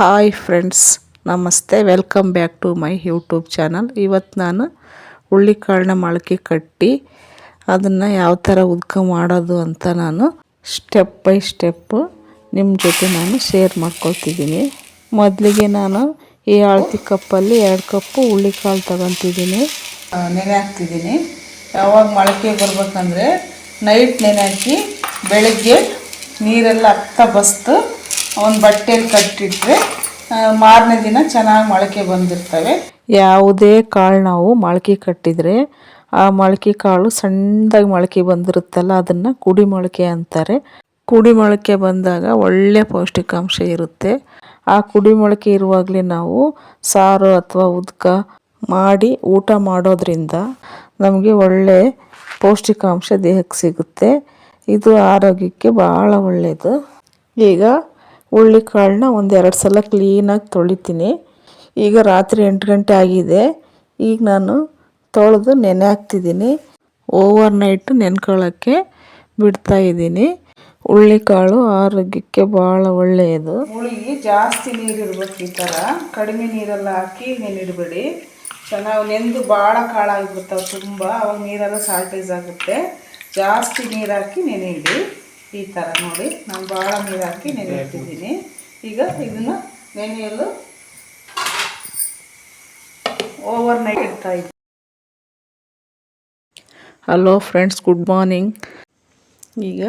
Hi friends, ನಮಸ್ತೆ. Welcome back to my YouTube channel. ಇವತ್ತು ನಾನು ಹುಳ್ಳಿಕಾಳನ್ನ ಮೊಳಕೆ ಕಟ್ಟಿ ಅದನ್ನು ಯಾವ ಥರ ಉದ್ಕ ಮಾಡೋದು ಅಂತ ನಾನು ಸ್ಟೆಪ್ ಬೈ ಸ್ಟೆಪ್ಪು ನಿಮ್ಮ ಜೊತೆ ನಾನು ಶೇರ್ ಮಾಡ್ಕೊಳ್ತಿದ್ದೀನಿ. ಮೊದಲಿಗೆ ನಾನು ಈ ಅಳತೆ ಕಪ್ಪಲ್ಲಿ 2 ಕಪ್ಪು ಹುಳ್ಳಿಕಾಳು ತಗೊತಿದ್ದೀನಿ. ನೆನೆ ಹಾಕ್ತಿದ್ದೀನಿ. ಯಾವಾಗ ಮೊಳಕೆ ಬರ್ಬೇಕಂದ್ರೆ ನೈಟ್ ನೆನೆ ಹಾಕಿ ಬೆಳಗ್ಗೆ ನೀರೆಲ್ಲ ಬಸ್ತು ಒಂದು ಬಟ್ಟೆಯಲ್ಲಿ ಕಟ್ಟಿಟ್ರೆ ಮಾರನೇ ದಿನ ಚೆನ್ನಾಗಿ ಮೊಳಕೆ ಬಂದಿರ್ತವೆ. ಯಾವುದೇ ಕಾಳು ನಾವು ಮೊಳಕೆ ಕಟ್ಟಿದರೆ ಆ ಮೊಳಕೆ ಕಾಳು ಸಣ್ಣದಾಗಿ ಮೊಳಕೆ ಬಂದಿರುತ್ತಲ್ಲ, ಅದನ್ನು ಕುಡಿ ಮೊಳಕೆ ಅಂತಾರೆ. ಕುಡಿ ಮೊಳಕೆ ಬಂದಾಗ ಒಳ್ಳೆ ಪೌಷ್ಟಿಕಾಂಶ ಇರುತ್ತೆ. ಆ ಕುಡಿ ಮೊಳಕೆ ಇರುವಾಗಲೇ ನಾವು ಸಾರು ಅಥವಾ ಉದ್ಕ ಮಾಡಿ ಊಟ ಮಾಡೋದ್ರಿಂದ ನಮಗೆ ಒಳ್ಳೆ ಪೌಷ್ಟಿಕಾಂಶ ದೇಹಕ್ಕೆ ಸಿಗುತ್ತೆ. ಇದು ಆರೋಗ್ಯಕ್ಕೆ ಭಾಳ ಒಳ್ಳೆಯದು. ಈಗ ಹುಳ್ಳಿಕಾಳನ್ನ 1-2 ಸಲ ಕ್ಲೀನಾಗಿ ತೊಳಿತೀನಿ. ಈಗ ರಾತ್ರಿ 8 ಗಂಟೆ ಆಗಿದೆ. ಈಗ ನಾನು ತೊಳೆದು ನೆನೆ ಹಾಕ್ತಿದ್ದೀನಿ. Over night ನೆನ್ಕೊಳ್ಳೋಕ್ಕೆ ಬಿಡ್ತಾಯಿದ್ದೀನಿ. ಹುಳ್ಳಿಕಾಳು ಆರೋಗ್ಯಕ್ಕೆ ಭಾಳ ಒಳ್ಳೆಯದು. ಹುಳಿಗೆ ಜಾಸ್ತಿ ನೀರಿರ್ಬೇಕು. ಈ ಥರ ಕಡಿಮೆ ನೀರೆಲ್ಲ ಹಾಕಿ ನೆನಿಡಬೇಡಿ. ಚೆನ್ನಾಗಿ ನೆಂದು ಭಾಳ ಕಾಳಾಗಿಬಿಡ್ತಾವೆ ತುಂಬ. ಅವಾಗ ನೀರೆಲ್ಲ ಸಾಲ್ಟೇಜ್ ಆಗುತ್ತೆ. ಜಾಸ್ತಿ ನೀರು ಹಾಕಿ ನೆನೆಯಿಡಿ. ಈ ಥರ ನೋಡಿ, ನಾನು ಭಾಳ ನೀರು ಹಾಕಿ ನೆನೆ ಇಟ್ಟಿದ್ದೀನಿ. ಈಗ ಇದನ್ನು ನೆನೆಯಲು ಓವರ್ ನೈಟ್ ಇಡ್ತಾ ಇದ್ದೀನಿ. Hello friends, good morning. ಈಗ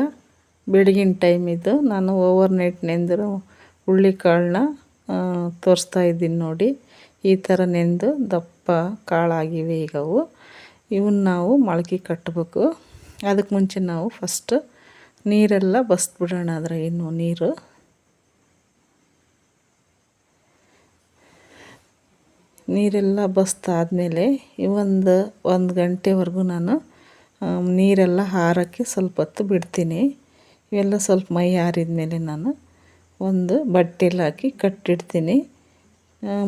ಬೆಳಗಿನ ಟೈಮ್ ಇದು. ನಾನು ಓವರ್ ನೈಟ್ ನೆಂದಿರೋ ಹುಳ್ಳಿಕಾಳನ್ನ ತೋರಿಸ್ತಾ ಇದ್ದೀನಿ ನೋಡಿ. ಈ ಥರ ನೆಂದು ದಪ್ಪ ಕಾಳಾಗಿವೆ. ಈಗ ಇವನ್ನ ನಾವು ಮೊಳಕೆ ಕಟ್ಟಬೇಕು. ಅದಕ್ಕೆ ಮುಂಚೆ ನಾವು ಫಸ್ಟ್ ನೀರೆಲ್ಲ ಬಸ್ಬಿಡೋಣ. ಆದರೆ ಇನ್ನು ನೀರೆಲ್ಲ ಬಸ್ತಾದಮೇಲೆ ಒಂದು ಗಂಟೆವರೆಗೂ ನಾನು ನೀರೆಲ್ಲ ಹಾರೋಕ್ಕೆ ಸ್ವಲ್ಪ ಹೊತ್ತು ಬಿಡ್ತೀನಿ. ಇವೆಲ್ಲ ಸ್ವಲ್ಪ ಮೈ ಆರಿದ ಮೇಲೆ ನಾನು ಒಂದು ಬಟ್ಟೆಲಿ ಹಾಕಿ ಕಟ್ಟಿಡ್ತೀನಿ.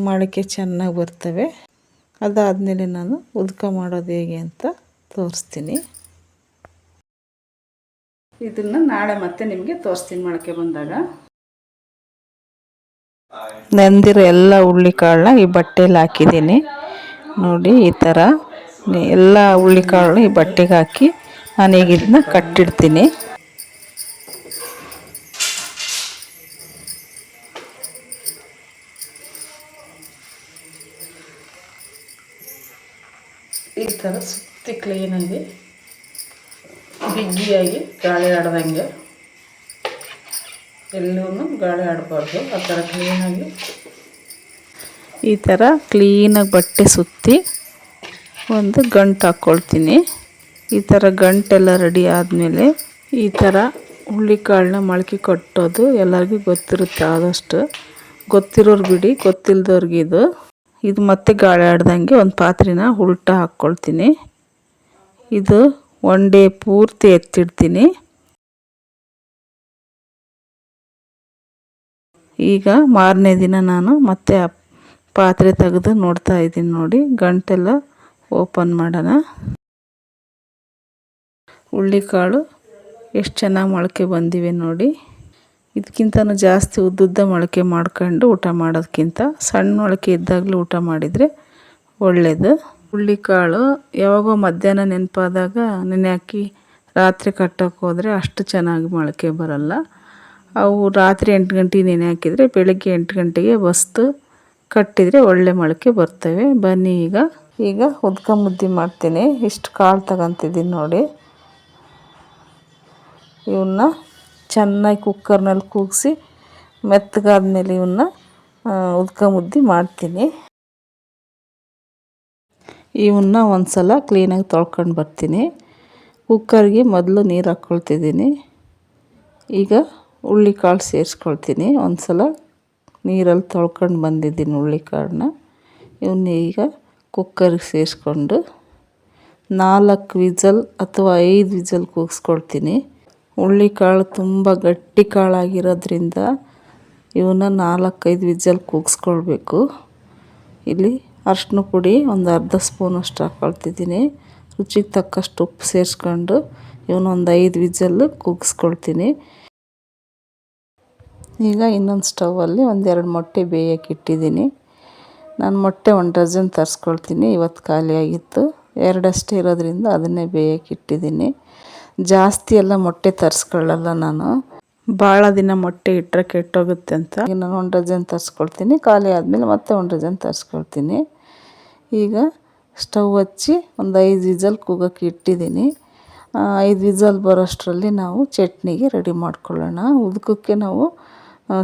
ಮೊಳಕೆ ಚೆನ್ನಾಗಿ ಬರ್ತವೆ. ಅದಾದಮೇಲೆ ನಾನು ಉದ್ಕ ಮಾಡೋದು ಹೇಗೆ ಅಂತ ತೋರಿಸ್ತೀನಿ. ಇದನ್ನು ನಾಳೆ ಮತ್ತೆ ನಿಮಗೆ ತೋರಿಸ್ತೀನಿ ಮೊಳಕೆ ಬಂದಾಗ. ನೆಂದಿರೋ ಎಲ್ಲ ಹುಳ್ಳಿಕಾಳನ್ನ ಈ ಬಟ್ಟೆಲಿ ಹಾಕಿದ್ದೀನಿ ನೋಡಿ. ಈ ಥರ ಎಲ್ಲ ಹುಳ್ಳಿಕಾಳನ್ನ ಈ ಬಟ್ಟೆಗೆ ಹಾಕಿ ನಾನೀಗ ಇದನ್ನ ಕಟ್ಟಿಡ್ತೀನಿ. ಈ ಥರ ಸುತ್ತಿ ಕ್ಲೀನಾಗಿ ಬಿಗಿಯಾಗಿ ಗಾಳಿ ಆಡ್ದಂಗೆ, ಎಲ್ಲೂ ಗಾಳಿ ಆಡಬಾರ್ದು. ಆ ಥರ ಕ್ಲೀನಾಗಿ ಈ ಥರ ಕ್ಲೀನಾಗಿ ಬಟ್ಟೆ ಸುತ್ತಿ ಒಂದು ಗಂಟು ಹಾಕ್ಕೊಳ್ತೀನಿ. ಈ ಥರ ಗಂಟೆಲ್ಲ ರೆಡಿ ಆದಮೇಲೆ ಈ ಥರ ಹುಳ್ಳಿಕಾಳನ್ನ ಮೊಳಕೆ ಕಟ್ಟೋದು ಎಲ್ಲರಿಗೂ ಗೊತ್ತಿರುತ್ತೆ. ಆದಷ್ಟು ಗೊತ್ತಿರೋರು ಬಿಡಿ, ಗೊತ್ತಿಲ್ಲದವ್ರಿಗೆ ಇದು ಮತ್ತೆ ಗಾಳಿ ಆಡ್ದಂಗೆ ಒಂದು ಪಾತ್ರೆನ ಉಲ್ಟಾ ಹಾಕ್ಕೊಳ್ತೀನಿ. ಇದು 1 ಡೇ ಪೂರ್ತಿ ಎತ್ತಿಡ್ತೀನಿ. ಈಗ ಮಾರನೇ ದಿನ ನಾನು ಮತ್ತೆ ಆ ಪಾತ್ರೆ ತೆಗೆದು ನೋಡ್ತಾ ಇದ್ದೀನಿ ನೋಡಿ. ಗಂಟೆಲ್ಲ ಓಪನ್ ಮಾಡೋಣ. ಹುಳ್ಳಿಕಾಳು ಎಷ್ಟು ಚೆನ್ನಾಗಿ ಮೊಳಕೆ ಬಂದಿವೆ ನೋಡಿ. ಇದಕ್ಕಿಂತನೂ ಜಾಸ್ತಿ ಉದ್ದುದ್ದ ಮೊಳಕೆ ಮಾಡ್ಕೊಂಡು ಊಟ ಮಾಡೋದಕ್ಕಿಂತ ಸಣ್ಣ ಮೊಳಕೆ ಇದ್ದಾಗಲೂ ಊಟ ಮಾಡಿದರೆ ಒಳ್ಳೆಯದು. ಹುಳ್ಳಿಕಾಳು ಯಾವಾಗೋ ಮಧ್ಯಾಹ್ನ ನೆನಪಾದಾಗ ನೆನೆ ಹಾಕಿ ರಾತ್ರಿ ಕಟ್ಟೋಕೆ ಹೋದರೆ ಅಷ್ಟು ಚೆನ್ನಾಗಿ ಮೊಳಕೆ ಬರಲ್ಲ. ಅವು ರಾತ್ರಿ 8 ಗಂಟೆಗೆ ನೆನೆ ಹಾಕಿದರೆ ಬೆಳಗ್ಗೆ 8 ಗಂಟೆಗೆ ಬಸ್ತು ಕಟ್ಟಿದರೆ ಒಳ್ಳೆ ಮೊಳಕೆ ಬರ್ತವೆ. ಬನ್ನಿ ಈಗ ಉದ್ಕ ಮುದ್ದೆ ಮಾಡ್ತೀನಿ. ಇಷ್ಟು ಕಾಳು ತಗೊತಿದ್ದೀನಿ ನೋಡಿ. ಇವನ್ನ ಚೆನ್ನಾಗಿ ಕುಕ್ಕರ್ನಲ್ಲಿ ಕೂಗಿಸಿ ಮೆತ್ತಗಾದ್ಮೇಲೆ ಇವನ್ನ ಉದ್ಕ ಮುದ್ದೆ ಮಾಡ್ತೀನಿ. ಇವನ್ನ ಒಂದು ಸಲ ಕ್ಲೀನಾಗಿ ತೊಳ್ಕೊಂಡು ಬರ್ತೀನಿ. ಕುಕ್ಕರ್ಗೆ ಮೊದಲು ನೀರು ಹಾಕ್ಕೊಳ್ತಿದ್ದೀನಿ. ಈಗ ಹುಳ್ಳಿಕಾಳು ಸೇರಿಸ್ಕೊಳ್ತೀನಿ. ಒಂದು ಸಲ ನೀರಲ್ಲಿ ತೊಳ್ಕೊಂಡು ಬಂದಿದ್ದೀನಿ ಹುಳ್ಳಿಕಾಳನ್ನ. ಇವನ್ನ ಈಗ ಕುಕ್ಕರ್ಗೆ ಸೇರಿಸ್ಕೊಂಡು 4 ವಿಸಲ್ ಅಥವಾ 5 ವಿಸಲ್ ಕೂಗಿಸ್ಕೊಳ್ತೀನಿ. ಹುಳ್ಳಿಕಾಳು ತುಂಬ ಗಟ್ಟಿ ಕಾಳಾಗಿರೋದ್ರಿಂದ ಇವನ್ನ 4-5 ವಿಸಲ್ ಕೂಗಿಸ್ಕೊಳ್ಬೇಕು. ಇಲ್ಲಿ ಅರಿಶಿನ ಪುಡಿ ಒಂದು ಅರ್ಧ ಸ್ಪೂನಷ್ಟು ಹಾಕ್ಕೊಳ್ತಿದ್ದೀನಿ. ರುಚಿಗೆ ತಕ್ಕಷ್ಟು ಉಪ್ಪು ಸೇರಿಸ್ಕೊಂಡು ಇವನ್ನೊಂದು 5 ವಿಸಲ್ ಕೂಗಿಸ್ಕೊಳ್ತೀನಿ. ಈಗ ಇನ್ನೊಂದು ಸ್ಟವಲ್ಲಿ ಒಂದೆರಡು ಮೊಟ್ಟೆ ಬೇಯಕ್ಕೆ ಇಟ್ಟಿದ್ದೀನಿ. ನಾನು ಮೊಟ್ಟೆ 1 ಡಜನ್ ತರಿಸ್ಕೊಳ್ತೀನಿ. ಇವತ್ತು ಖಾಲಿಯಾಗಿತ್ತು, ಎರಡಷ್ಟೇ ಇರೋದ್ರಿಂದ ಅದನ್ನೇ ಬೇಯಕ್ಕೆ ಇಟ್ಟಿದ್ದೀನಿ. ಜಾಸ್ತಿ ಎಲ್ಲ ಮೊಟ್ಟೆ ತರಿಸ್ಕೊಳ್ಳಲ್ಲ ನಾನು, ಭಾಳ ದಿನ ಮೊಟ್ಟೆ ಇಟ್ಟರೆ ಕೆಟ್ಟೋಗುತ್ತೆ ಅಂತ. ಈಗ ನಾನು 1 ಡಜನ್ ತರಿಸ್ಕೊಳ್ತೀನಿ, ಖಾಲಿ ಆದಮೇಲೆ ಮತ್ತೆ 1 ಡಜನ್ ತರಿಸ್ಕೊಳ್ತೀನಿ. ಈಗ ಸ್ಟವ್ ಹಚ್ಚಿ ಒಂದು 5 ವಿಸಲ್ ಕೂಗೋಕ್ಕೆ ಇಟ್ಟಿದ್ದೀನಿ. 5 ವಿಸಲ್ ಬರೋಷ್ಟರಲ್ಲಿ ನಾವು ಚಟ್ನಿಗೆ ರೆಡಿ ಮಾಡ್ಕೊಳ್ಳೋಣ. ಉದಕಕ್ಕೆ ನಾವು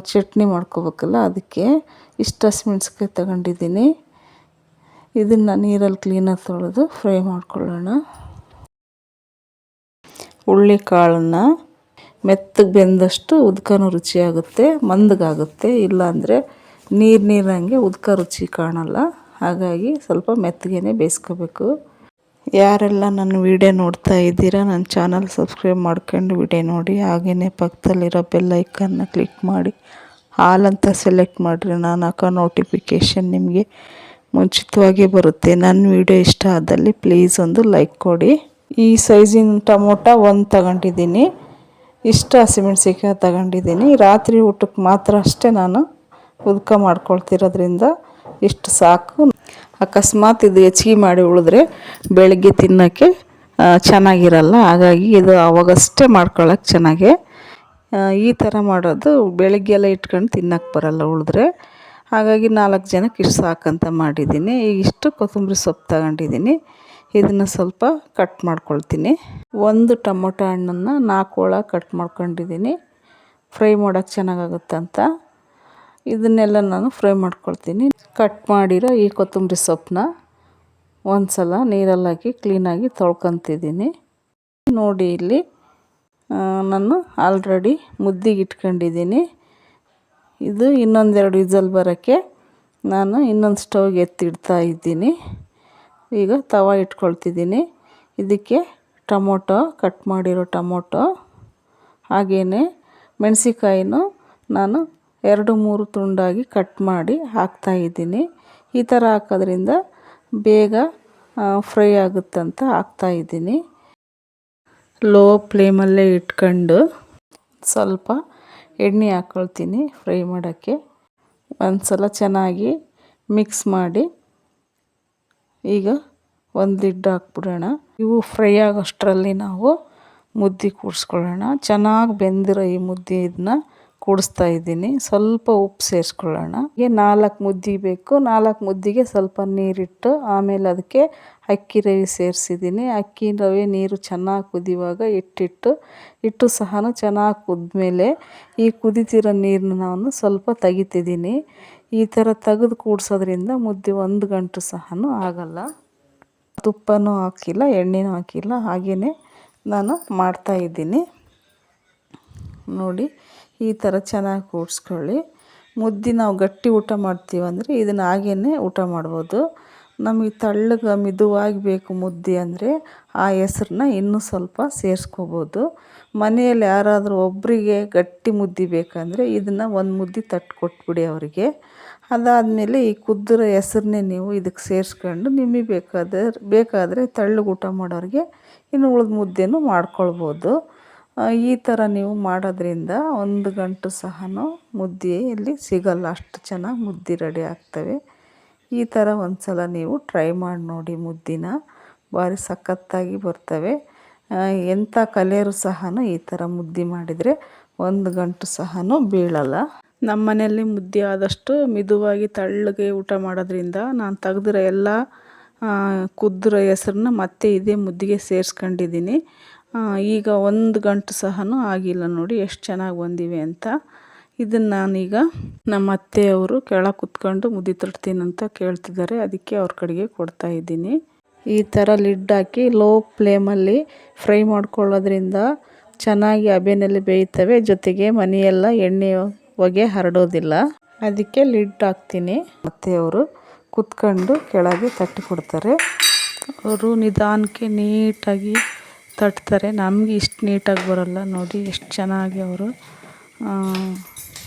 ಚಟ್ನಿ ಮಾಡ್ಕೋಬೇಕಲ್ಲ, ಅದಕ್ಕೆ ಇಷ್ಟು ಹಸಿಮೆಣ್ಸಿಕಾಯಿ ತಗೊಂಡಿದ್ದೀನಿ. ಇದನ್ನು ನೀರಲ್ಲಿ ಕ್ಲೀನಾಗಿ ತೊಳೆದು ಫ್ರೈ ಮಾಡ್ಕೊಳ್ಳೋಣ. ಹುಳ್ಳಿ ಕಾಳನ್ನು ಮೆತ್ತಗೆ ಬೆಂದಷ್ಟು ಉದ್ಕನೂ ರುಚಿಯಾಗುತ್ತೆ, ಮಂದಗಾಗುತ್ತೆ. ಇಲ್ಲಾಂದರೆ ನೀರಂಗೆ ಉದ್ಕ ರುಚಿ ಕಾಣಲ್ಲ. ಹಾಗಾಗಿ ಸ್ವಲ್ಪ ಮೆತ್ತಗೆ ಬೇಯಿಸ್ಕೋಬೇಕು. ಯಾರೆಲ್ಲ ನನ್ನ ವಿಡಿಯೋ ನೋಡ್ತಾ ಇದ್ದೀರಾ, ನನ್ನ ಚಾನಲ್ ಸಬ್ಸ್ಕ್ರೈಬ್ ಮಾಡ್ಕೊಂಡು ವಿಡಿಯೋ ನೋಡಿ. ಹಾಗೆಯೇ ಪಕ್ಕದಲ್ಲಿರೋ ಬೆಲ್ ಐಕನ್ನ ಕ್ಲಿಕ್ ಮಾಡಿ ಆಲ್ ಅಂತ ಸೆಲೆಕ್ಟ್ ಮಾಡಿರಿ. ನಾನು ಹಾಕೋ ನೋಟಿಫಿಕೇಷನ್ ನಿಮಗೆ ಮುಂಚಿತವಾಗಿ ಬರುತ್ತೆ. ನನ್ನ ವಿಡಿಯೋ ಇಷ್ಟ ಆದಲ್ಲಿ ಪ್ಲೀಸ್ ಒಂದು ಲೈಕ್ ಕೊಡಿ. ಈ ಸೈಜಿನ ಟೊಮೊಟೊ 1 ತಗೊಂಡಿದ್ದೀನಿ. ಇಷ್ಟು ಹಸಿಮೆಣ್ಸಿಕಾಯಿ ತಗೊಂಡಿದ್ದೀನಿ. ರಾತ್ರಿ ಊಟಕ್ಕೆ ಮಾತ್ರ ಅಷ್ಟೇ ನಾನು ಉದ್ಕ ಮಾಡ್ಕೊಳ್ತಿರೋದ್ರಿಂದ ಇಷ್ಟು ಸಾಕು. ಅಕಸ್ಮಾತ್ ಇದು ಹೆಚ್ಚಿಗೆ ಮಾಡಿ ಉಳಿದ್ರೆ ಬೆಳಗ್ಗೆ ತಿನ್ನೋಕ್ಕೆ ಚೆನ್ನಾಗಿರಲ್ಲ. ಹಾಗಾಗಿ ಇದು ಅವಾಗಷ್ಟೇ ಮಾಡ್ಕೊಳ್ಳೋಕೆ ಚೆನ್ನಾಗೆ. ಈ ಥರ ಮಾಡೋದು ಬೆಳಗ್ಗೆ ಎಲ್ಲ ಇಟ್ಕೊಂಡು ತಿನ್ನೋಕ್ಕೆ ಬರಲ್ಲ ಉಳಿದ್ರೆ. ಹಾಗಾಗಿ 4 ಜನಕ್ಕೆ ಇಷ್ಟು ಸಾಕಂತ ಮಾಡಿದ್ದೀನಿ. ಈಗ ಇಷ್ಟು ಕೊತ್ತಂಬರಿ ಸೊಪ್ಪು ತಗೊಂಡಿದ್ದೀನಿ. ಇದನ್ನು ಸ್ವಲ್ಪ ಕಟ್ ಮಾಡ್ಕೊಳ್ತೀನಿ. 1 ಟೊಮೊಟೊ ಹಣ್ಣನ್ನು 4 ಒಳಗೆ ಕಟ್ ಮಾಡ್ಕೊಂಡಿದ್ದೀನಿ, ಫ್ರೈ ಮಾಡೋಕ್ಕೆ ಚೆನ್ನಾಗಾಗುತ್ತೆ ಅಂತ. ಇದನ್ನೆಲ್ಲ ನಾನು ಫ್ರೈ ಮಾಡ್ಕೊಳ್ತೀನಿ. ಕಟ್ ಮಾಡಿರೋ ಈ ಕೊತ್ತಂಬರಿ ಸೊಪ್ಪನ್ನ ಒಂದು ಸಲ ನೀರಲ್ಲಿ ಹಾಕಿ ಕ್ಲೀನಾಗಿ ತೊಳ್ಕೊತಿದ್ದೀನಿ. ನೋಡಿ, ಇಲ್ಲಿ ನಾನು ಆಲ್ರೆಡಿ ಮುದ್ದಿಗೆ ಇಟ್ಕೊಂಡಿದ್ದೀನಿ. ಇದು ಇನ್ನೊಂದೆರಡು ವಿಸಲ್ ಬರೋಕ್ಕೆ ನಾನು ಇನ್ನೊಂದು ಸ್ಟವ್ಗೆ ಎತ್ತಿಡ್ತಾ ಇದ್ದೀನಿ. ಈಗ ತವ ಇಟ್ಕೊಳ್ತಿದ್ದೀನಿ. ಇದಕ್ಕೆ ಟೊಮೊಟೊ, ಕಟ್ ಮಾಡಿರೋ ಟೊಮೊಟೊ, ಹಾಗೆಯೇ ಮೆಣಸಿಕಾಯಿನೂ ನಾನು 2-3 ತುಂಡಾಗಿ ಕಟ್ ಮಾಡಿ ಹಾಕ್ತಾಯಿದ್ದೀನಿ. ಈ ಥರ ಹಾಕೋದ್ರಿಂದ ಬೇಗ ಫ್ರೈ ಆಗುತ್ತಂತ ಹಾಕ್ತಾಯಿದ್ದೀನಿ. ಲೋ ಫ್ಲೇಮಲ್ಲೇ ಇಟ್ಕೊಂಡು ಸ್ವಲ್ಪ ಎಣ್ಣೆ ಹಾಕ್ಕೊಳ್ತೀನಿ ಫ್ರೈ ಮಾಡೋಕ್ಕೆ. ಒಂದು ಸಲ ಚೆನ್ನಾಗಿ ಮಿಕ್ಸ್ ಮಾಡಿ ಈಗ ಒಂದು ಲಿಡ್ ಹಾಕ್ಬಿಡೋಣ. ಇವು ಫ್ರೈ ಆಗೋಷ್ಟರಲ್ಲಿ ನಾವು ಮುದ್ದೆ ಕೂಡಿಸ್ಕೊಳ್ಳೋಣ. ಚೆನ್ನಾಗಿ ಬೆಂದಿರೋ ಈ ಮುದ್ದೆ ಇದನ್ನ ಕೂಡಿಸ್ತಾ ಇದ್ದೀನಿ. ಸ್ವಲ್ಪ ಉಪ್ಪು ಸೇರಿಸ್ಕೊಳ್ಳೋಣ. ಹೀಗೆ 4 ಮುದ್ದೆ ಬೇಕು. 4 ಮುದ್ದೆಗೆ ಸ್ವಲ್ಪ ನೀರಿಟ್ಟು ಆಮೇಲೆ ಅದಕ್ಕೆ ಅಕ್ಕಿ ರವೆ ಸೇರಿಸಿದ್ದೀನಿ. ಅಕ್ಕಿ ರವೆ ನೀರು ಚೆನ್ನಾಗಿ ಕುದಿಯುವಾಗ ಹಿಟ್ಟು ಸಹ ಚೆನ್ನಾಗಿ ಕುದ್ಮೇಲೆ ಈ ಕುದಿತಿರೋ ನೀರನ್ನ ನಾನು ಸ್ವಲ್ಪ ತೆಗಿತಿದ್ದೀನಿ. ಈ ಥರ ತೆಗೆದು ಕೂಡಿಸೋದ್ರಿಂದ ಮುದ್ದೆ 1 ಗಂಟು ಸಹ ಆಗಲ್ಲ. ತುಪ್ಪನೂ ಹಾಕಿಲ್ಲ, ಎಣ್ಣೆನೂ ಹಾಕಿಲ್ಲ, ಹಾಗೆಯೇ ನಾನು ಮಾಡ್ತಾಯಿದ್ದೀನಿ. ನೋಡಿ, ಈ ಥರ ಚೆನ್ನಾಗಿ ಕೂಡಿಸ್ಕೊಳ್ಳಿ. ಮುದ್ದೆ ನಾವು ಗಟ್ಟಿ ಊಟ ಮಾಡ್ತೀವಂದರೆ ಇದನ್ನು ಹಾಗೆಯೇ ಊಟ ಮಾಡ್ಬೋದು. ನಮಗೆ ತೆಳ್ಳಗೆ ಮಿದುವಾಗಿ ಬೇಕು ಮುದ್ದೆ ಅಂದರೆ ಆ ಹೆಸ್ರನ್ನ ಇನ್ನೂ ಸ್ವಲ್ಪ ಸೇರಿಸ್ಕೋಬೋದು. ಮನೆಯಲ್ಲಿ ಯಾರಾದರೂ ಒಬ್ಬರಿಗೆ ಗಟ್ಟಿ ಮುದ್ದೆ ಬೇಕಂದರೆ ಇದನ್ನು 1 ಮುದ್ದೆ ತಟ್ಟು ಕೊಟ್ಬಿಡಿ ಅವರಿಗೆ. ಅದಾದಮೇಲೆ ಈ ಕುದ್ದಿರೋ ಹೆಸ್ರನ್ನೇ ನೀವು ಇದಕ್ಕೆ ಸೇರಿಸ್ಕೊಂಡು ನಿಮಗೆ ಬೇಕಾದರೆ ತೆಳ್ಳಗೆ ಊಟ ಮಾಡೋರಿಗೆ ಇನ್ನು ಉಳಿದ ಮುದ್ದೆನೂ ಮಾಡ್ಕೊಳ್ಬೋದು. ಈ ಥರ ನೀವು ಮಾಡೋದ್ರಿಂದ 1 ಗಂಟು ಸಹ ಮುದ್ದೆಯಲ್ಲಿ ಸಿಗಲ್ಲ, ಅಷ್ಟು ಚೆನ್ನಾಗಿ ಮುದ್ದೆ ರೆಡಿ ಆಗ್ತವೆ. ಈ ಥರ ಒಂದು ಸಲ ನೀವು ಟ್ರೈ ಮಾಡಿ ನೋಡಿ. ಮುದ್ದಿನ ಭಾರಿ ಸಖತ್ತಾಗಿ ಬರ್ತವೆ. ಎಂಥ ಕಲಿಯರು ಸಹ ಈ ಥರ ಮುದ್ದೆ ಮಾಡಿದರೆ 1 ಗಂಟು ಸಹ ಬೀಳಲ್ಲ. ನಮ್ಮ ಮನೆಯಲ್ಲಿ ಮುದ್ದೆ ಆದಷ್ಟು ಮಿದುವಾಗಿ ತೆಳ್ಳಗೆ ಊಟ ಮಾಡೋದ್ರಿಂದ ನಾನು ತೆಗೆದಿರೋ ಎಲ್ಲ ಕುದ್ದಿರೋ ಹೆಸ್ರನ್ನ ಮತ್ತೆ ಇದೇ ಮುದ್ದೆಗೆ ಸೇರಿಸ್ಕೊಂಡಿದ್ದೀನಿ. ಈಗ 1 ಗಂಟು ಸಹ ಆಗಿಲ್ಲ. ನೋಡಿ ಎಷ್ಟು ಚೆನ್ನಾಗಿ ಬಂದಿವೆ ಅಂತ. ಇದನ್ನು ನಾನೀಗ ನಮ್ಮ ಅತ್ತೆಯವರು ಕೆಳಗೆ ಕುತ್ಕೊಂಡು ಮುದ್ದೆ ತಟ್ತೀನಂತ ಕೇಳ್ತಿದ್ದಾರೆ, ಅದಕ್ಕೆ ಅವ್ರ ಕಡೆಗೆ ಕೊಡ್ತಾಯಿದ್ದೀನಿ. ಈ ಥರ ಲಿಡ್ ಹಾಕಿ ಲೋ ಫ್ಲೇಮಲ್ಲಿ ಫ್ರೈ ಮಾಡ್ಕೊಳ್ಳೋದ್ರಿಂದ ಚೆನ್ನಾಗಿ ಹಬೆನಲ್ಲಿ ಬೇಯ್ತವೆ. ಜೊತೆಗೆ ಮನೆಯೆಲ್ಲ ಎಣ್ಣೆ ಹೊಗೆ ಹರಡೋದಿಲ್ಲ. ಅದಕ್ಕೆ ಲಿಡ್ ಹಾಕ್ತೀನಿ. ಅತ್ತೆಯವರು ಕುತ್ಕೊಂಡು ಕೆಳಗೆ ತಟ್ಟಿ ಕೊಡ್ತಾರೆ. ಅವರು ನಿಧಾನಕ್ಕೆ ನೀಟಾಗಿ ತಟ್ತಾರೆ. ನಮಗೆ ಇಷ್ಟು ನೀಟಾಗಿ ಬರೋಲ್ಲ. ನೋಡಿ ಎಷ್ಟು ಚೆನ್ನಾಗಿ ಅವರು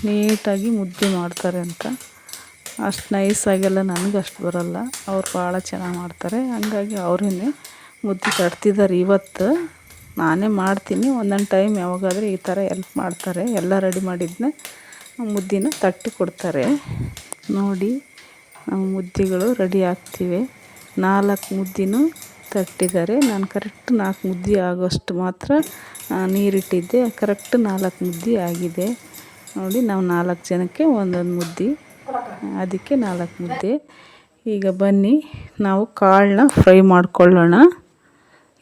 ನೀಟಾಗಿ ಮುದ್ದೆ ಮಾಡ್ತಾರೆ ಅಂತ. ಅಷ್ಟು ನೈಸಾಗೆಲ್ಲ ನನಗೆ ಅಷ್ಟು ಬರೋಲ್ಲ. ಅವ್ರು ಭಾಳ ಚೆನ್ನಾಗಿ ಮಾಡ್ತಾರೆ. ಹಂಗಾಗಿ ಅವರೇ ಮುದ್ದೆ ತಟ್ತಿದ್ದಾರೆ. ಇವತ್ತು ನಾನೇ ಮಾಡ್ತೀನಿ. ಒಂದೊಂದು ಟೈಮ್ ಯಾವಾಗಾದರೂ ಈ ಥರ ಎಲ್ಪ್ ಮಾಡ್ತಾರೆ. ಎಲ್ಲ ರೆಡಿ ಮಾಡಿದ್ನೇ ಮುದ್ದಿನ ತಟ್ಟಿ ಕೊಡ್ತಾರೆ. ನೋಡಿ ನಮ್ಮ ಮುದ್ದಿಗಳು ರೆಡಿ ಆಗ್ತಿವೆ. 4 ಮುದ್ದಿನೂ ತಟ್ಟಿದ್ದಾರೆ. ನಾನು ಕರೆಕ್ಟ್ 4 ಮುದ್ದೆ ಆಗೋಷ್ಟು ಮಾತ್ರ ನೀರಿಟ್ಟಿದ್ದೆ. ಕರೆಕ್ಟ್ 4 ಮುದ್ದೆ ಆಗಿದೆ. ನೋಡಿ ನಾವು 4 ಜನಕ್ಕೆ ಒಂದೊಂದು ಮುದ್ದೆ, ಅದಕ್ಕೆ 4 ಮುದ್ದೆ. ಈಗ ಬನ್ನಿ ನಾವು ಕಾಳನ್ನ ಫ್ರೈ ಮಾಡ್ಕೊಳ್ಳೋಣ.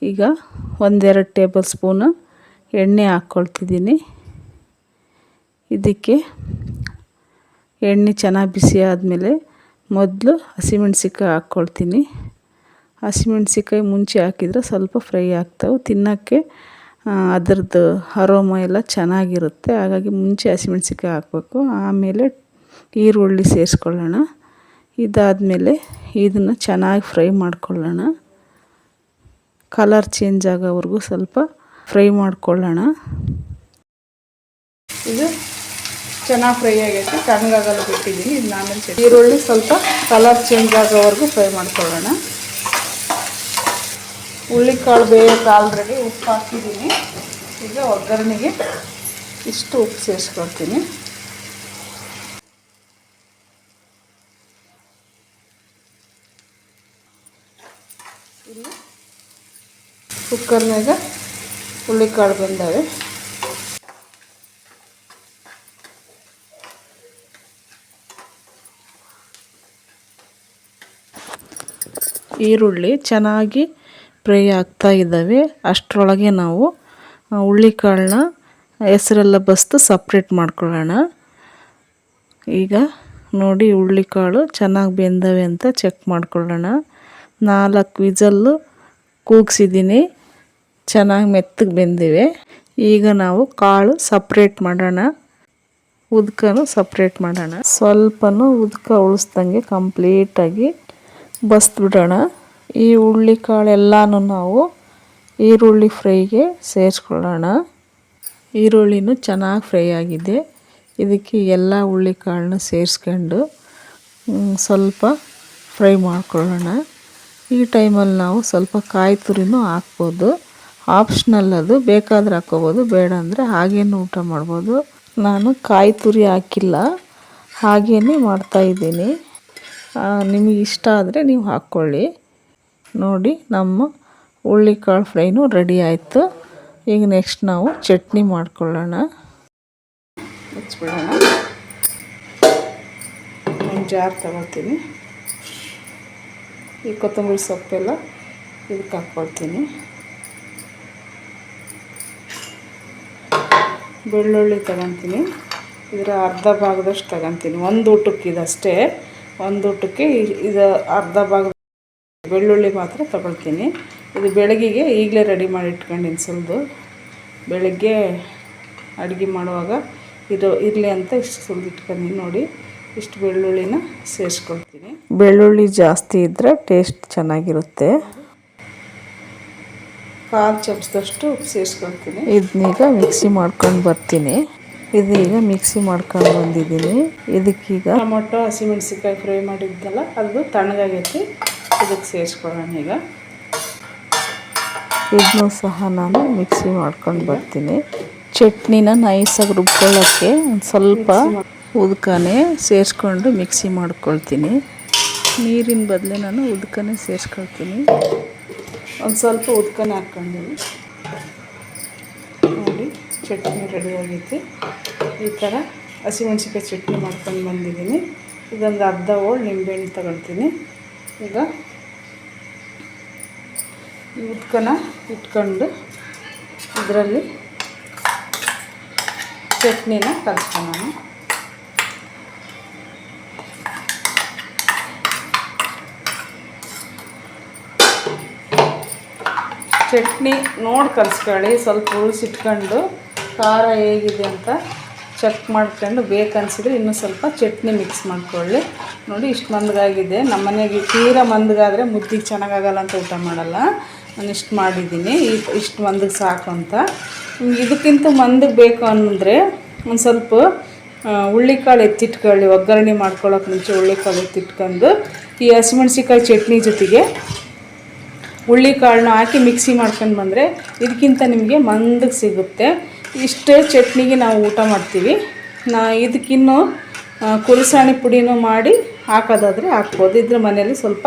ಈಗ 1-2 ಟೇಬಲ್ ಸ್ಪೂನು ಎಣ್ಣೆ ಹಾಕ್ಕೊಳ್ತಿದ್ದೀನಿ. ಇದಕ್ಕೆ ಎಣ್ಣೆ ಚೆನ್ನಾಗಿ ಬಿಸಿ ಆದಮೇಲೆ ಮೊದಲು ಹಸಿಮೆಣ್ಸಿಕಾಯಿ ಹಾಕ್ಕೊಳ್ತೀನಿ. ಹಸಿಮೆಣ್ಸಿಕಾಯಿ ಮುಂಚೆ ಹಾಕಿದರೆ ಸ್ವಲ್ಪ ಫ್ರೈ ಆಗ್ತಾವೆ, ತಿನ್ನೋಕ್ಕೆ ಅದರದ್ದು ಅರೋಮ ಎಲ್ಲ ಚೆನ್ನಾಗಿರುತ್ತೆ. ಹಾಗಾಗಿ ಮುಂಚೆ ಹಸಿಮೆಣ್ಸಿಕಾಯಿ ಹಾಕಬೇಕು. ಆಮೇಲೆ ಈರುಳ್ಳಿ ಸೇರಿಸ್ಕೊಳ್ಳೋಣ. ಇದಾದಮೇಲೆ ಇದನ್ನು ಚೆನ್ನಾಗಿ ಫ್ರೈ ಮಾಡ್ಕೊಳ್ಳೋಣ. ಕಲರ್ ಚೇಂಜ್ ಆಗೋವರೆಗೂ ಸ್ವಲ್ಪ ಫ್ರೈ ಮಾಡ್ಕೊಳ್ಳೋಣ. ಇದು ಚೆನ್ನಾಗಿ ಫ್ರೈ ಆಗೈತೆ, ತಣ್ಣಗಾಗಲು ಬಿಟ್ಟಿದ್ದೀನಿ. ಇದು ಆಮೇಲೆ ಈರುಳ್ಳಿ ಸ್ವಲ್ಪ ಕಲರ್ ಚೇಂಜ್ ಆಗೋವರೆಗೂ ಫ್ರೈ ಮಾಡ್ಕೊಳ್ಳೋಣ. ಹುಳ್ಳಿಕಾಳು ಬೇಯೋಕೆ ಆಲ್ರೆಡಿ ಉಪ್ಪು ಹಾಕಿದ್ದೀನಿ. ಈಗ ಒಗ್ಗರಣೆಗೆ ಇಷ್ಟು ಉಪ್ಪು ಸೇರಿಸ್ಕೊಳ್ತೀನಿ. ಇಲ್ಲಿ ಕುಕ್ಕರ್ನಾಗ ಹುಳ್ಳಿಕಾಳು ಬಂದಾವೆ. ಈರುಳ್ಳಿ ಚೆನ್ನಾಗಿ ಫ್ರೈ ಆಗ್ತಾ ಇದ್ದಾವೆ. ಅಷ್ಟರೊಳಗೆ ನಾವು ಹುಳ್ಳಿಕಾಳನ್ನ ಹೆಸರೆಲ್ಲ ಬಸ್ದು ಸಪ್ರೇಟ್ ಮಾಡ್ಕೊಳ್ಳೋಣ. ಈಗ ನೋಡಿ ಹುಳ್ಳಿಕಾಳು ಚೆನ್ನಾಗಿ ಬೆಂದವೆ ಅಂತ ಚೆಕ್ ಮಾಡ್ಕೊಳ್ಳೋಣ. 4 ವಿಸಲ್ಲು ಕೂಗಿಸಿದ್ದೀನಿ, ಚೆನ್ನಾಗಿ ಮೆತ್ತಗೆ ಬೆಂದಿವೆ. ಈಗ ನಾವು ಕಾಳು ಸಪ್ರೇಟ್ ಮಾಡೋಣ, ಉದ್ಕನೂ ಸಪ್ರೇಟ್ ಮಾಡೋಣ. ಸ್ವಲ್ಪನೂ ಉದ್ಕ ಉಳಿಸ್ದಂಗೆ ಕಂಪ್ಲೀಟಾಗಿ ಬಸ್ಬಿಡೋಣ. ಈ ಹುಳ್ಳಿಕಾಳೆಲ್ಲನೂ ನಾವು ಈರುಳ್ಳಿ ಫ್ರೈಗೆ ಸೇರಿಸ್ಕೊಳ್ಳೋಣ. ಈರುಳ್ಳಿನೂ ಚೆನ್ನಾಗಿ ಫ್ರೈ ಆಗಿದೆ. ಇದಕ್ಕೆ ಎಲ್ಲ ಹುಳ್ಳಿಕಾಳನ್ನ ಸೇರಿಸ್ಕೊಂಡು ಸ್ವಲ್ಪ ಫ್ರೈ ಮಾಡ್ಕೊಳ್ಳೋಣ. ಈ ಟೈಮಲ್ಲಿ ನಾವು ಸ್ವಲ್ಪ ಕಾಯಿ ತುರಿನೂ ಹಾಕ್ಬೋದು. ಆಪ್ಷನಲ್ ಅದು, ಬೇಕಾದರೆ ಹಾಕ್ಕೋಬೋದು, ಬೇಡ ಅಂದರೆ ಹಾಗೇನು ಊಟ ಮಾಡ್ಬೋದು. ನಾನು ಕಾಯಿ ತುರಿ ಹಾಕಿಲ್ಲ, ಹಾಗೇ ಮಾಡ್ತಾಯಿದ್ದೀನಿ. ನಿಮಗೆ ಇಷ್ಟ ಆದರೆ ನೀವು ಹಾಕ್ಕೊಳ್ಳಿ. ನೋಡಿ ನಮ್ಮ ಹುಳ್ಳಿಕಾಳು ಫ್ರೈನೂ ರೆಡಿ ಆಯಿತು. ಈಗ ನೆಕ್ಸ್ಟ್ ನಾವು ಚಟ್ನಿ ಮಾಡ್ಕೊಳ್ಳೋಣ. ಮುಚ್ಚಿಬಿಡೋಣ. ಒಂದು ಜಾರ್ ತಗೊಳ್ತೀನಿ. ಈ ಕೊತ್ತಂಬರಿ ಸೊಪ್ಪೆಲ್ಲ ಇದಕ್ಕೆ ಹಾಕ್ಕೊಳ್ತೀನಿ. ಬೆಳ್ಳುಳ್ಳಿ ತಗೊತೀನಿ. ಇದರ ಅರ್ಧ ಭಾಗದಷ್ಟು ತಗೊತೀನಿ. ಒಂದು ಊಟಕ್ಕೆ ಇದಷ್ಟೇ, ಒಂದು ಊಟಕ್ಕೆ ಇದು ಅರ್ಧ ಭಾಗ ಬೆಳ್ಳುಳ್ಳಿ ಮಾತ್ರ ತಗೊಳ್ತೀನಿ. ಇದು ಬೆಳಗ್ಗೆಗೆ ಈಗಲೇ ರೆಡಿ ಮಾಡಿ ಇಟ್ಕೊಂಡಿನಿ. ಸುಲಿದು ಬೆಳಗ್ಗೆ ಅಡುಗೆ ಮಾಡುವಾಗ ಇದು ಇರಲಿ ಅಂತ ಇಷ್ಟು ಸುಲಿದು ಇಟ್ಕೊಂಡಿನಿ. ನೋಡಿ ಇಷ್ಟು ಬೆಳ್ಳುಳ್ಳಿನ ಸೇರಿಸ್ಕೊಳ್ತೀನಿ. ಬೆಳ್ಳುಳ್ಳಿ ಜಾಸ್ತಿ ಇದ್ದರೆ ಟೇಸ್ಟ್ ಚೆನ್ನಾಗಿರುತ್ತೆ. 1/4 ಚಮಚದಷ್ಟು ಉಪ್ಪು ಸೇರಿಸ್ಕೊಳ್ತೀನಿ. ಇದನ್ನೀಗ ಮಿಕ್ಸಿ ಮಾಡ್ಕೊಂಡು ಬರ್ತೀನಿ. ಇದೀಗ ಮಿಕ್ಸಿ ಮಾಡ್ಕೊಂಡು ಬಂದಿದ್ದೀನಿ. ಇದಕ್ಕೀಗ ಟೊಮೊಟೊ ಹಸಿಮೆಣ್ಸಿಕಾಯಿ ಫ್ರೈ ಮಾಡಿದ್ದಲ್ಲ ಅದು ತಣ್ಣಗಾಗೈತಿ, ಇದಕ್ಕೆ ಸೇರಿಸ್ಕೊಳ್ಳೋಣ. ಈಗ ಇದನ್ನೂ ಸಹ ನಾನು ಮಿಕ್ಸಿ ಮಾಡ್ಕೊಂಡು ಬರ್ತೀನಿ. ಚಟ್ನಿನ ನೈಸಾಗಿ ರುಬ್ಕೊಳ್ಳೋಕ್ಕೆ ಒಂದು ಸ್ವಲ್ಪ ಉದ್ಕನೇ ಸೇರಿಸ್ಕೊಂಡು ಮಿಕ್ಸಿ ಮಾಡ್ಕೊಳ್ತೀನಿ. ನೀರಿನ ಬದಲು ನಾನು ಉದ್ಕನೇ ಸೇರಿಸ್ಕೊಳ್ತೀನಿ. ಒಂದು ಸ್ವಲ್ಪ ಉದ್ಕನೇ ಹಾಕ್ಕೊಂಡಿದ್ದೀನಿ. ನೋಡಿ ಚಟ್ನಿ ರೆಡಿ ಆಗೈತಿ. ಈ ಥರ ಹಸಿಮೆಣ್ಸಿಕಾಯಿ ಚಟ್ನಿ ಮಾಡ್ಕೊಂಡು ಬಂದಿದ್ದೀನಿ. ಇದೊಂದು ಅರ್ಧ ಹೋಳು ನಿಂಬೆಹಣ್ಣು ತಗೊಳ್ತೀನಿ. ಈಗ ಈ ಉದ್ಕನ ಇಟ್ಕೊಂಡು ಇದರಲ್ಲಿ ಚಟ್ನಿನ ಕಲಿಸ್ಕೊಳ್ಳೋಣ. ಚಟ್ನಿ ನೋಡಿ ಕಲಿಸ್ಕೊಳ್ಳಿ. ಸ್ವಲ್ಪ ಉಳಿಸಿಟ್ಕೊಂಡು ಖಾರ ಹೇಗಿದೆ ಅಂತ ಚೆಕ್ ಮಾಡ್ಕೊಂಡು ಬೇಕನ್ಸಿದ್ರೆ ಇನ್ನೂ ಸ್ವಲ್ಪ ಚಟ್ನಿ ಮಿಕ್ಸ್ ಮಾಡ್ಕೊಳ್ಳಿ. ನೋಡಿ ಇಷ್ಟು ಮಂದಗಾಗಿದೆ. ನಮ್ಮ ಮನೆಗೆ ತೀರಾ ಮಂದಗಾದರೆ ಮುದ್ದಿಗೆ ಚೆನ್ನಾಗಾಗಲ್ಲ ಅಂತ ಊಟ ಮಾಡಲ್ಲ. ನಾನು ಇಷ್ಟು ಮಾಡಿದ್ದೀನಿ. ಇಷ್ಟು ಮಂದಕ್ಕೆ ಸಾಕು ಅಂತ. ಇದಕ್ಕಿಂತ ಮಂದಕ್ಕೆ ಬೇಕು ಅಂದರೆ ಒಂದು ಸ್ವಲ್ಪ ಹುಳ್ಳಿಕಾಳು ಎತ್ತಿಟ್ಕೊಳ್ಳಿ. ಒಗ್ಗರಣೆ ಮಾಡ್ಕೊಳ್ಳೋಕೆ ಮುಂಚೆ ಹುಳ್ಳಿಕಾಳು ಎತ್ತಿಟ್ಕೊಂಡು ಈ ಹಸಿಮೆಣ್ಸಿಕಾಯಿ ಚಟ್ನಿ ಜೊತೆಗೆ ಹುಳ್ಳಿಕಾಳನ್ನ ಹಾಕಿ ಮಿಕ್ಸಿ ಮಾಡ್ಕೊಂಡು ಬಂದರೆ ಇದಕ್ಕಿಂತ ನಿಮಗೆ ಮಂದಕ್ಕೆ ಸಿಗುತ್ತೆ. ಇಷ್ಟೇ ಚಟ್ನಿಗೆ ನಾವು ಊಟ ಮಾಡ್ತೀವಿ. ಇದಕ್ಕಿನ್ನೂ ಕುಲ್ಸಾಣಿ ಪುಡಿನೂ ಮಾಡಿ ಹಾಕೋದಾದರೆ ಹಾಕ್ಬೋದು. ಇದ್ರ ಮನೆಯಲ್ಲಿ ಸ್ವಲ್ಪ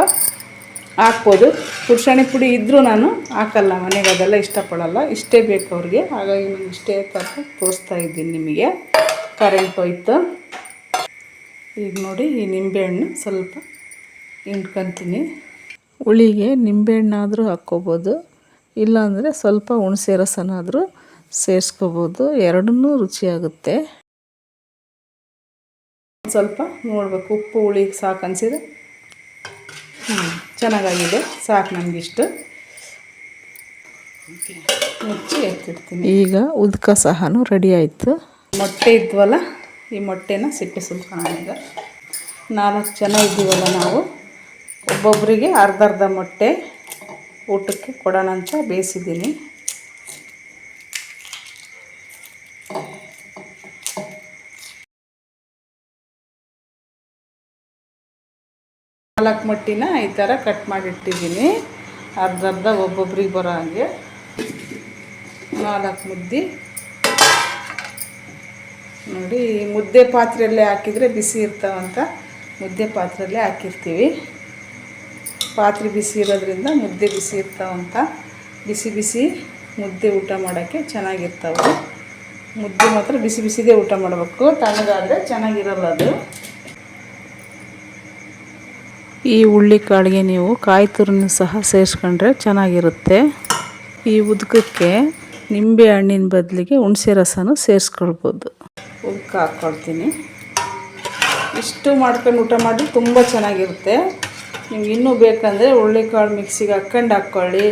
ಹಾಕ್ಬೋದು. ಕುಲ್ಸಾಣಿ ಪುಡಿ ಇದ್ದರೂ ನಾನು ಹಾಕಲ್ಲ, ಮನೆಗೆ ಅದೆಲ್ಲ ಇಷ್ಟಪಡಲ್ಲ. ಇಷ್ಟೇ ಬೇಕು ಅವ್ರಿಗೆ, ಹಾಗಾಗಿ ನಾನು ಇಷ್ಟೇ ಥರ ತೋರಿಸ್ತಾ ಇದ್ದೀನಿ ನಿಮಗೆ. ಕರೆಂಟ್ ಹೋಯ್ತು. ಈಗ ನೋಡಿ, ಈ ನಿಂಬೆಹಣ್ಣು ಸ್ವಲ್ಪ ಹಿಂಡ್ಕೊತೀನಿ. ಹುಳಿಗೆ ನಿಂಬೆಹಣ್ಣಾದರೂ ಹಾಕ್ಕೋಬೋದು, ಇಲ್ಲಾಂದರೆ ಸ್ವಲ್ಪ ಹುಣಸೆ ರಸನಾದರೂ ಸೇರಿಸ್ಕೋಬೋದು. ಎರಡನ್ನೂ ರುಚಿಯಾಗುತ್ತೆ. ಸ್ವಲ್ಪ ನೋಡ್ಬೇಕು, ಉಪ್ಪು ಹುಳಿಗೆ ಸಾಕು ಅನಿಸಿದೆ. ಚೆನ್ನಾಗಾಗಿದೆ, ಸಾಕು ನಮಗಿಷ್ಟು. ಮುಚ್ಚಿ ಎತ್ತಿಡ್ತೀನಿ. ಈಗ ಉದ್ಕ ಸಹನೂ ರೆಡಿ ಆಯಿತು. ಮೊಟ್ಟೆ ಇದ್ವಲ್ಲ, ಈ ಮೊಟ್ಟೆನ ಸಿಪ್ಪೆ ಸುಲ್ಕೋಣ. ಈಗ 4 ಜನ ಇದ್ದೀವಲ್ಲ ನಾವು, ಒಬ್ಬೊಬ್ಬರಿಗೆ ಅರ್ಧ ಮೊಟ್ಟೆ ಊಟಕ್ಕೆ ಕೊಡೋಣ ಅಂತ ಬೇಯಿಸಿದ್ದೀನಿ. ನಾಲ್ಕು ಮೊಟ್ಟಿನ ಈ ಥರ ಕಟ್ ಮಾಡಿಟ್ಟಿದ್ದೀನಿ. ಅರ್ಧ ಒಬ್ಬೊಬ್ರಿಗೆ ಬರೋ ಹಾಗೆ 4 ಮುದ್ದೆ. ನೋಡಿ, ಮುದ್ದೆ ಪಾತ್ರೆಯಲ್ಲೇ ಹಾಕಿದರೆ ಬಿಸಿ ಇರ್ತಾವಂತ ಮುದ್ದೆ ಪಾತ್ರೆಯಲ್ಲೇ ಹಾಕಿರ್ತೀವಿ. ಪಾತ್ರೆ ಬಿಸಿ ಇರೋದ್ರಿಂದ ಮುದ್ದೆ ಬಿಸಿ ಇರ್ತಾವಂತ. ಬಿಸಿ ಬಿಸಿ ಮುದ್ದೆ ಊಟ ಮಾಡೋಕ್ಕೆ ಚೆನ್ನಾಗಿರ್ತಾವೆ. ಮುದ್ದೆ ಮಾತ್ರ ಬಿಸಿ ಬಿಸಿದೇ ಊಟ ಮಾಡಬೇಕು, ತಣ್ಣಗಾದರೆ ಚೆನ್ನಾಗಿರಲ್ಲ ಅದು. ಈ ಹುಳ್ಳಿಕಾಳಿಗೆ ನೀವು ಕಾಯಿ ತುರಿನೂ ಸಹ ಸೇರಿಸ್ಕೊಂಡ್ರೆ ಚೆನ್ನಾಗಿರುತ್ತೆ. ಈ ಉದ್ಕಕ್ಕೆ ನಿಂಬೆ ಹಣ್ಣಿನ ಬದಲಿಗೆ ಹುಣಸೆ ರಸನೂ ಸೇರಿಸ್ಕೊಳ್ಬೋದು. ಉದ್ಕ ಹಾಕ್ಕೊಳ್ತೀನಿ. ಇಷ್ಟು ಮಾಡ್ಕೊಂಡು ಊಟ ಮಾಡಿ ತುಂಬ ಚೆನ್ನಾಗಿರುತ್ತೆ. ನಿಮ್ಗೆ ಇನ್ನೂ ಬೇಕಂದರೆ ಹುಳ್ಳಿಕಾಳು ಮಿಕ್ಸಿಗೆ ಹಾಕ್ಕೊಳ್ಳಿ.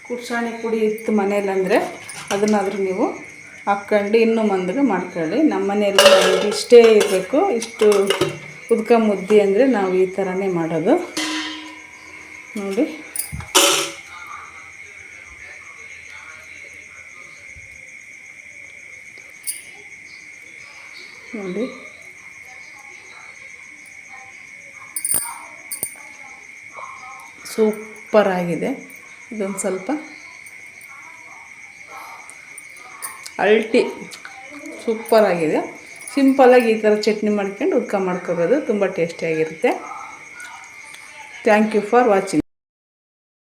ಕುಲ್ಸಾಣಿ ಪುಡಿ ಇತ್ತು ಮನೇಲಂದರೆ ಅದನ್ನಾದರೂ ನೀವು ಹಾಕ್ಕೊಂಡು ಇನ್ನೂ ಮಂದಗೆ ಮಾಡ್ಕೊಳ್ಳಿ. ನಮ್ಮ ಮನೆಯಲ್ಲಿ ನಮಗೆ ಇಷ್ಟೇ ಇರಬೇಕು. ಇಷ್ಟು ಉದ್ಕ ಮುದ್ದೆ ಅಂದರೆ ನಾವು ಈ ಥರನೇ ಮಾಡೋದು. ನೋಡಿ, ನೋಡಿ ಸೂಪರ್ ಆಗಿದೆ. ಇದೊಂದು ಸ್ವಲ್ಪ ಅಲ್ಟಿ ಸೂಪರ್ ಆಗಿದೆ. ಸಿಂಪಲ್ಲಾಗಿ ಈ ಥರ ಚಟ್ನಿ ಮಾಡ್ಕೊಂಡು ಉದ್ಕ ಮಾಡ್ಕೋಬೋದು. ತುಂಬ ಟೇಸ್ಟಿಯಾಗಿರುತ್ತೆ. Thank you for watching.